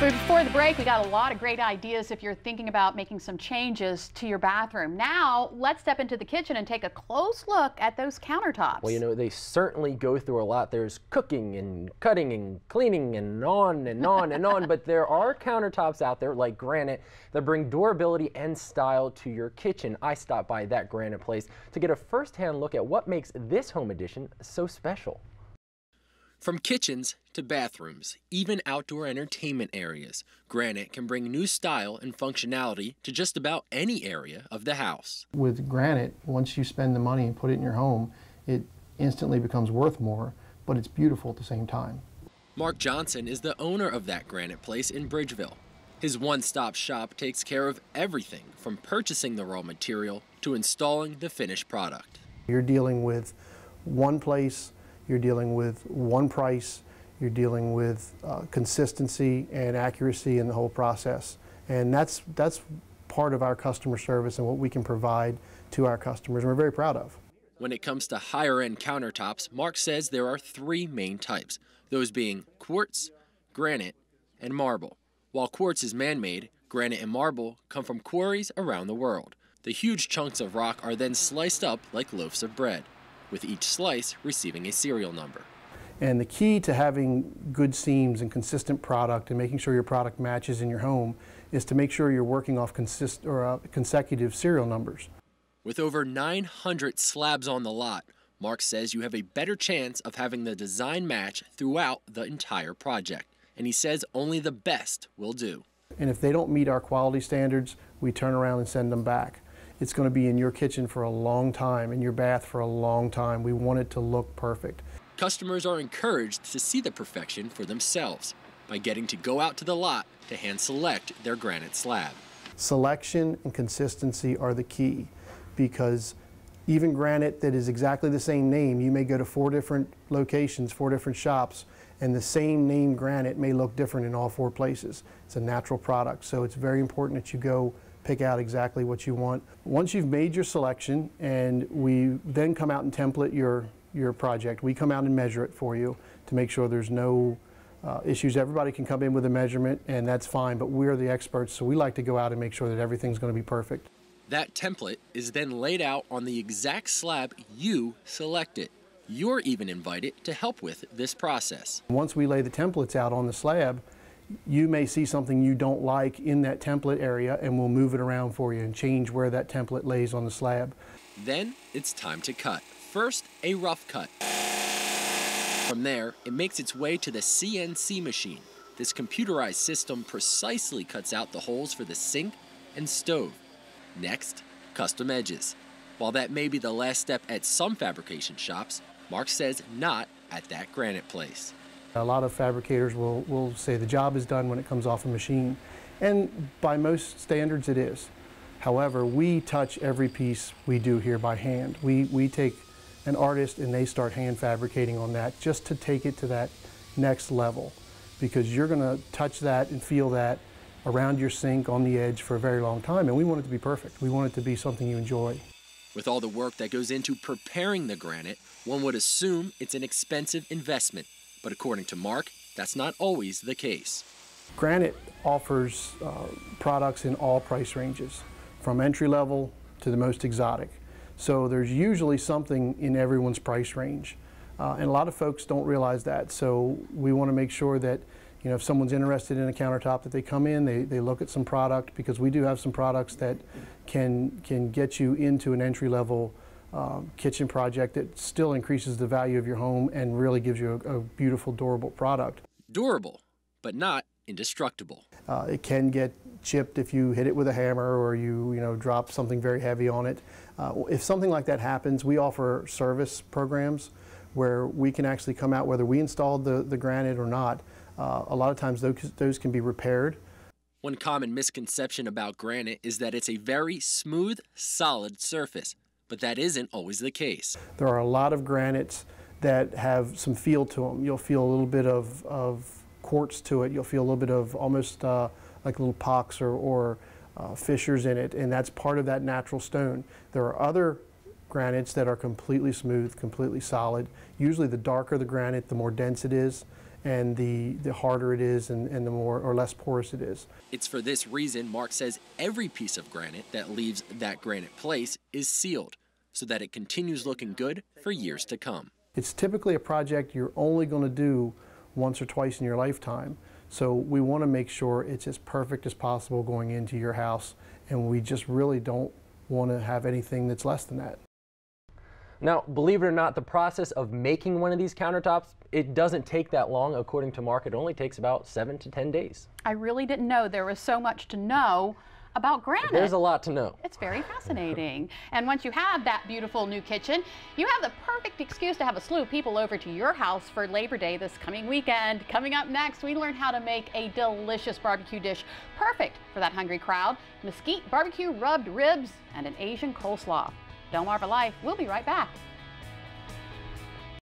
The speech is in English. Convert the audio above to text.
But before the break, we got a lot of great ideas if you're thinking about making some changes to your bathroom. Now, let's step into the kitchen and take a close look at those countertops. Well, you know, they certainly go through a lot. There's cooking and cutting and cleaning and on and on and on, but there are countertops out there like Granite that bring durability and style to your kitchen. I stopped by that Granite place to get a first-hand look at what makes this home edition so special. From kitchens to bathrooms, even outdoor entertainment areas, Granite can bring new style and functionality to just about any area of the house. With Granite, once you spend the money and put it in your home, it instantly becomes worth more, but it's beautiful at the same time. Mark Johnson is the owner of that Granite place in Bridgeville. His one-stop shop takes care of everything from purchasing the raw material to installing the finished product. You're dealing with one place, you're dealing with one price, you're dealing with consistency and accuracy in the whole process. And that's part of our customer service and what we can provide to our customers, and we're very proud of. When it comes to higher-end countertops, Mark says there are three main types, those being quartz, granite, and marble. While quartz is man-made, granite and marble come from quarries around the world. The huge chunks of rock are then sliced up like loaves of bread, with each slice receiving a serial number. And the key to having good seams and consistent product and making sure your product matches in your home is to make sure you're working off consecutive serial numbers. With over 900 slabs on the lot, Mark says you have a better chance of having the design match throughout the entire project. And he says only the best will do. And if they don't meet our quality standards, we turn around and send them back. It's going to be in your kitchen for a long time, in your bath for a long time. We want it to look perfect. Customers are encouraged to see the perfection for themselves by getting to go out to the lot to hand select their granite slab. Selection and consistency are the key, because even granite that is exactly the same name, you may go to 4 different locations, 4 different shops, and the same name granite may look different in all 4 places. It's a natural product, so it's very important that you go pick out exactly what you want. Once you've made your selection, and we then come out and template your project, we come out and measure it for you to make sure there's no issues. Everybody can come in with a measurement, and that's fine, but we're the experts, so we like to go out and make sure that everything's going to be perfect. That template is then laid out on the exact slab you selected. You're even invited to help with this process. Once we lay the templates out on the slab, you may see something you don't like in that template area, and we'll move it around for you and change where that template lays on the slab. Then it's time to cut. First, a rough cut. From there, it makes its way to the CNC machine. This computerized system precisely cuts out the holes for the sink and stove. Next, custom edges. While that may be the last step at some fabrication shops, Mark says not at that Granite place. A lot of fabricators will say the job is done when it comes off a machine, and by most standards it is. However, we touch every piece we do here by hand. We take an artist and they start hand fabricating on that just to take it to that next level, because you're going to touch that and feel that around your sink on the edge for a very long time, and we want it to be perfect. We want it to be something you enjoy. With all the work that goes into preparing the granite, one would assume it's an expensive investment. But according to Mark, that's not always the case. Granite offers products in all price ranges, from entry level to the most exotic. So there's usually something in everyone's price range. And a lot of folks don't realize that. So we want to make sure that, you know, if someone's interested in a countertop, that they come in, they look at some product, because we do have some products that can get you into an entry level kitchen project that still increases the value of your home and really gives you a beautiful, durable product. Durable, but not indestructible. It can get chipped if you hit it with a hammer or you drop something very heavy on it. If something like that happens, we offer service programs where we can actually come out, whether we installed the granite or not. A lot of times those can be repaired. One common misconception about granite is that it's a very smooth, solid surface. But that isn't always the case. There are a lot of granites that have some feel to them. You'll feel a little bit of quartz to it. You'll feel a little bit of almost like little pocks or fissures in it, and that's part of that natural stone. There are other granites that are completely smooth, completely solid. Usually the darker the granite, the more dense it is, and the harder it is, and the more or less porous it is. It's for this reason Mark says every piece of granite that leaves that granite place is sealed, so that it continues looking good for years to come. It's typically a project you're only going to do once or twice in your lifetime. So we want to make sure it's as perfect as possible going into your house, and we just really don't want to have anything that's less than that. Now, believe it or not, the process of making one of these countertops, it doesn't take that long. According to Mark, it only takes about 7 to 10 days. I really didn't know there was so much to know about granite. There's a lot to know. It's very fascinating. And once you have that beautiful new kitchen, you have the perfect excuse to have a slew of people over to your house for Labor Day this coming weekend. Coming up next, we learn how to make a delicious barbecue dish perfect for that hungry crowd. Mesquite barbecue rubbed ribs and an Asian coleslaw. Delmar for Life. We'll be right back.